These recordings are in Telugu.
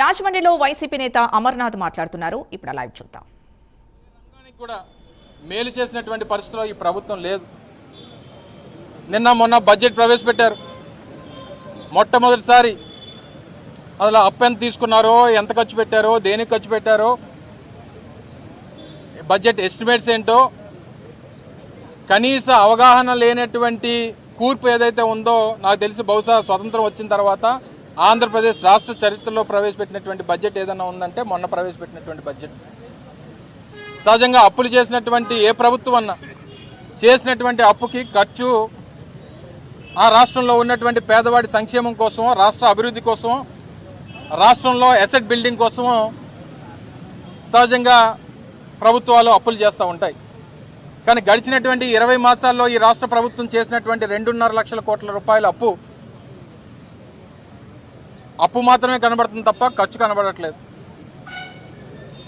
రాజమండ్రిలో వైసీపీ నేత అమర్నాథ్ మాట్లాడుతున్నారు. ఇప్పుడు లైవ్ చూద్దాం. కూడా మేలు చేసినటువంటి పరిస్థితిలో ఈ ప్రభుత్వం లేదు. నిన్న మొన్న బడ్జెట్ ప్రవేశపెట్టారు. మొట్టమొదటిసారి అసలు అప్పు ఎంత తీసుకున్నారో, ఎంత ఖర్చు పెట్టారో, దేనికి ఖర్చు పెట్టారో, బడ్జెట్ ఎస్టిమేట్స్ ఏంటో కనీస అవగాహన లేనటువంటి కూర్పు ఏదైతే ఉందో నాకు తెలిసి బహుశా స్వతంత్రం వచ్చిన తర్వాత ఆంధ్రప్రదేశ్ రాష్ట్ర చరిత్రలో ప్రవేశపెట్టినటువంటి బడ్జెట్ ఏదైనా ఉందంటే మొన్న ప్రవేశపెట్టినటువంటి బడ్జెట్. సహజంగా అప్పులు చేసినటువంటి ఏ ప్రభుత్వం అన్నా చేసినటువంటి అప్పుకి ఖర్చు ఆ రాష్ట్రంలో ఉన్నటువంటి పేదవాడి సంక్షేమం కోసమో, రాష్ట్ర అభివృద్ధి కోసమో, రాష్ట్రంలో అసెట్ బిల్డింగ్ కోసమో సహజంగా ప్రభుత్వాలు అప్పులు చేస్తూ ఉంటాయి. కానీ గడిచినటువంటి 20 మాసాల్లో ఈ రాష్ట్ర ప్రభుత్వం చేసినటువంటి 2.5 లక్షల కోట్ల రూపాయల అప్పు మాత్రమే కనబడుతుంది తప్ప ఖర్చు కనబడట్లేదు.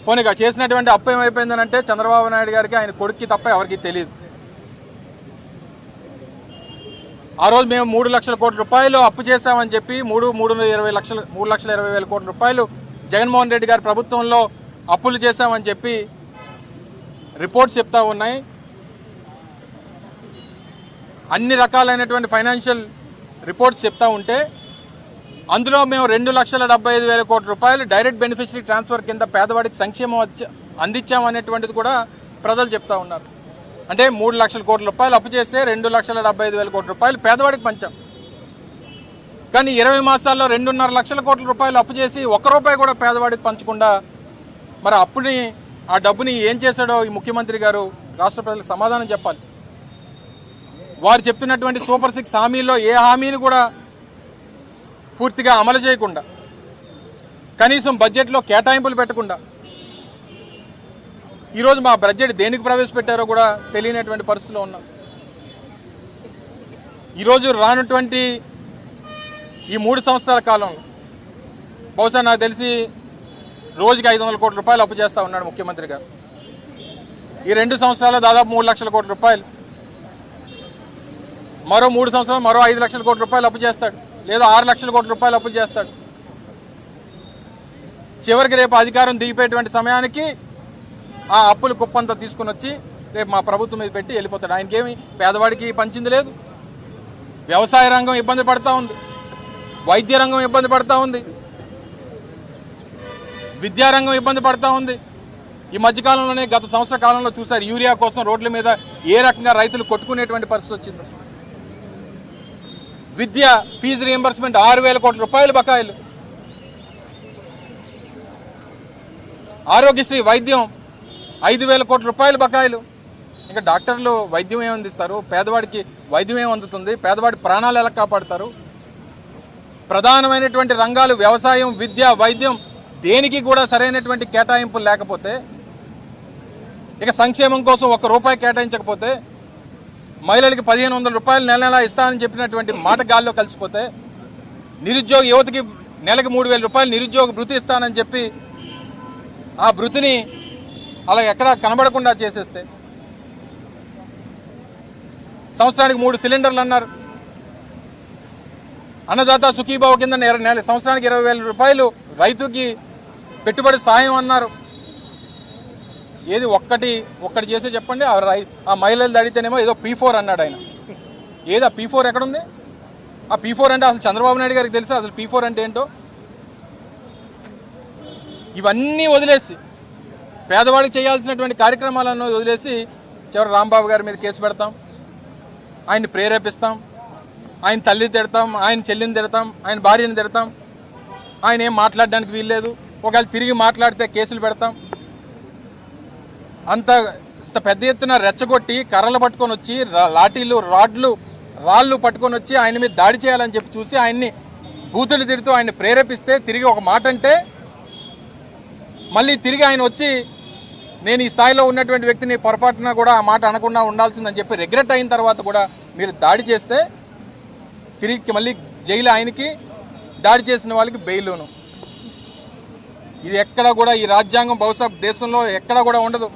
పోనీగా చేసినటువంటి అప్పు ఏమైపోయిందనంటే చంద్రబాబు నాయుడు గారికి, ఆయన కొడుక్కి తప్ప ఎవరికి తెలియదు. ఆ రోజు మేము 3 లక్షల కోట్ల రూపాయలు అప్పు చేశామని చెప్పి 3,20,000 కోట్ల రూపాయలు జగన్మోహన్ రెడ్డి గారి ప్రభుత్వంలో అప్పులు చేశామని చెప్పి రిపోర్ట్స్ చెప్తా ఉన్నాయి. అన్ని రకాలైనటువంటి ఫైనాన్షియల్ రిపోర్ట్స్ చెప్తా ఉంటే అందులో మేము 2,75,000 కోట్ల రూపాయలు డైరెక్ట్ బెనిఫిషరీ ట్రాన్స్ఫర్ కింద పేదవాడికి సంక్షేమం అందించామనేటువంటిది కూడా ప్రజలు చెప్తా ఉన్నారు. అంటే 3 లక్షల కోట్ల రూపాయలు అప్పు చేస్తే 2,75,000 కోట్ల రూపాయలు పేదవాడికి పంచాం. కానీ 20 మాసాల్లో 2.5 లక్షల కోట్ల రూపాయలు అప్పు చేసి 1 రూపాయి కూడా పేదవాడికి పంచకుండా మరి ఆ డబ్బుని ఏం చేశాడో ఈ ముఖ్యమంత్రి గారు రాష్ట్ర ప్రజలకు సమాధానం చెప్పాలి. వారు చెప్తున్నటువంటి సూపర్ 6 హామీల్లో ఏ హామీని కూడా పూర్తిగా అమలు చేయకుండా, కనీసం బడ్జెట్లో కేటాయింపులు పెట్టకుండా ఈరోజు మా బడ్జెట్ దేనికి ప్రవేశపెట్టారో కూడా తెలియనటువంటి పరిస్థితిలో ఉన్నాం. ఈరోజు రానటువంటి ఈ 3 సంవత్సరాల కాలంలో బహుశా నాకు తెలిసి రోజుకి 500 కోట్ల రూపాయలు అప్పు చేస్తూ ఉన్నాడు ముఖ్యమంత్రి గారు. ఈ 2 సంవత్సరాల్లో దాదాపు 3 లక్షల కోట్ల రూపాయలు, మరో 3 సంవత్సరాలు మరో 5 లక్షల కోట్ల రూపాయలు అప్పు చేస్తాడు, లేదా 6 లక్షల కోట్ల రూపాయలు అప్పులు చేస్తాడు. చివరికి రేపు అధికారం దిగిపోయేటువంటి సమయానికి ఆ అప్పులు కుప్పంతా తీసుకుని వచ్చి రేపు మా ప్రభుత్వం మీద పెట్టి వెళ్ళిపోతాడు. ఆయనకేమి పేదవాడికి పంచింది లేదు. వ్యవసాయ రంగం ఇబ్బంది పడతా ఉంది, వైద్య రంగం ఇబ్బంది పడతా ఉంది, విద్యారంగం ఇబ్బంది పడతా ఉంది. ఈ మధ్యకాలంలోనే గత సంవత్సర కాలంలో చూశారు యూరియా కోసం రోడ్ల మీద ఏ రకంగా రైతులు కొట్టుకునేటువంటి పరిస్థితి వచ్చింది. విద్య ఫీజు రీయింబర్స్మెంట్ 6,000 కోట్ల రూపాయలు బకాయిలు, ఆరోగ్యశ్రీ వైద్యం 5,000 కోట్ల రూపాయలు బకాయిలు. ఇంకా డాక్టర్లు వైద్యం ఏమి అందిస్తారు? పేదవాడికి వైద్యం ఏమి అందుతుంది? పేదవాడి ప్రాణాలు ఎలా కాపాడుతారు? ప్రధానమైనటువంటి రంగాలు వ్యవసాయం, విద్య, వైద్యం దేనికి కూడా సరైనటువంటి కేటాయింపులు లేకపోతే, ఇక సంక్షేమం కోసం 1 రూపాయి కేటాయించకపోతే, మహిళలకి 1,500 రూపాయలు నెల ఇస్తానని చెప్పినటువంటి మాట గాల్లో కలిసిపోతే, నిరుద్యోగ యువతకి నెలకి 3,000 రూపాయలు నిరుద్యోగ భృతి ఇస్తానని చెప్పి ఆ భృతిని అలా ఎక్కడా కనబడకుండా చేసేస్తే, సంవత్సరానికి 3 సిలిండర్లు అన్నారు, అన్నదాత సుఖీభావ కింద సంవత్సరానికి 20,000 రూపాయలు రైతుకి పెట్టుబడి సాయం అన్నారు. ఏది ఒక్కటి చేసే చెప్పండి. ఆ మహిళలు అడిగితేనేమో ఏదో P4 అన్నాడు ఆయన. ఏది ఆ P4 ఎక్కడుంది? ఆ P4 అంటే అసలు చంద్రబాబు నాయుడు గారికి తెలుసా అసలు P4 అంటే ఏంటో? ఇవన్నీ వదిలేసి, పేదవాడికి చేయాల్సినటువంటి కార్యక్రమాలను వదిలేసి చివరి రాంబాబు గారి మీద కేసు పెడతాం, ఆయన్ని ప్రేరేపిస్తాం, ఆయన తల్లిని తిడతాం, ఆయన చెల్లిని తిడతాం, ఆయన భార్యని తిడతాం, ఆయన ఏం మాట్లాడడానికి వీల్లేదు, ఒకవేళ తిరిగి మాట్లాడితే కేసులు పెడతాం. అంత పెద్ద ఎత్తున రెచ్చగొట్టి కర్రలు పట్టుకొని వచ్చి లాఠీలు, రాళ్ళు పట్టుకొని వచ్చి ఆయన మీద దాడి చేయాలని చెప్పి చూసి ఆయన్ని బూతులు తిడుతూ ఆయన్ని ప్రేరేపిస్తే, తిరిగి ఒక మాట అంటే మళ్ళీ తిరిగి ఆయన వచ్చి నేను ఈ స్థాయిలో ఉన్నటువంటి వ్యక్తిని పొరపాటున కూడా ఆ మాట అనకుండా ఉండాల్సిందని చెప్పి రిగ్రెట్ అయిన తర్వాత కూడా మీరు దాడి చేస్తే తిరిగి మళ్ళీ జైలు, ఆయనకి దాడి చేసిన వాళ్ళకి బెయిల్ను. ఇది ఎక్కడ కూడా ఈ రాజ్యాంగం బహుశా దేశంలో ఎక్కడ కూడా ఉండదు.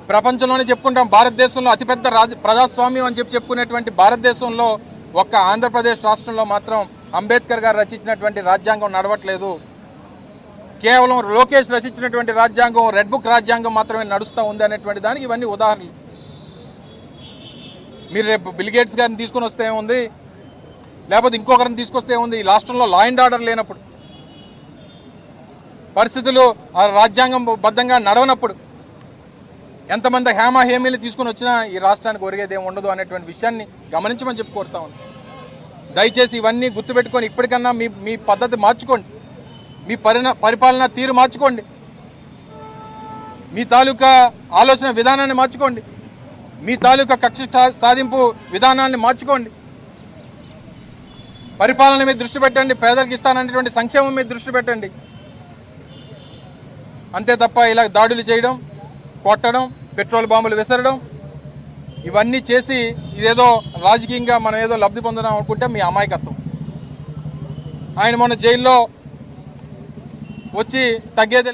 ప్రపంచంలోనే చెప్పుకుంటాం, భారతదేశంలో అతిపెద్ద ప్రజాస్వామ్యం అని చెప్పుకునేటువంటి భారతదేశంలో ఒక్క ఆంధ్రప్రదేశ్ రాష్ట్రంలో మాత్రం అంబేద్కర్ గారు రచించినటువంటి రాజ్యాంగం నడవట్లేదు. కేవలం లోకేష్ రచించినటువంటి రాజ్యాంగం, రెడ్ బుక్ రాజ్యాంగం మాత్రమే నడుస్తూ ఉంది అనేటువంటి దానికి ఇవన్నీ ఉదాహరణలు. మీరు రేపు బిల్గేట్స్ గారిని తీసుకొని వస్తే ఏముంది, లేకపోతే ఇంకొకరిని తీసుకొస్తే ఏముంది? ఈ రాష్ట్రంలో లా అండ్ ఆర్డర్ లేనప్పుడు, పరిస్థితులు రాజ్యాంగం బద్ధంగా నడవనప్పుడు ఎంతమంది హేమీలు తీసుకుని వచ్చినా ఈ రాష్ట్రానికి ఒరిగేది ఏమి ఉండదు అనేటువంటి విషయాన్ని గమనించమని చెప్పి కోరుతా ఉంది. దయచేసి ఇవన్నీ గుర్తుపెట్టుకొని ఇప్పటికన్నా మీ పద్ధతి మార్చుకోండి, మీ పరిపాలన తీరు మార్చుకోండి, మీ తాలూకా ఆలోచన విధానాన్ని మార్చుకోండి, మీ తాలూకా కక్ష సాధింపు విధానాన్ని మార్చుకోండి. పరిపాలన మీద దృష్టి పెట్టండి, పేదలకు ఇస్తాననేటువంటి సంక్షేమం మీద దృష్టి పెట్టండి. అంతే తప్ప ఇలా దాడులు చేయడం, కొట్టడం, పెట్రోల్ బాంబులు విసరడం, ఇవన్నీ చేసి ఇదేదో రాజకీయంగా మనం ఏదో లబ్ధి పొందడం అనుకుంటే మీ అమాయకత్వం. ఆయన మొన్న జైల్లో వచ్చి తగ్గేదే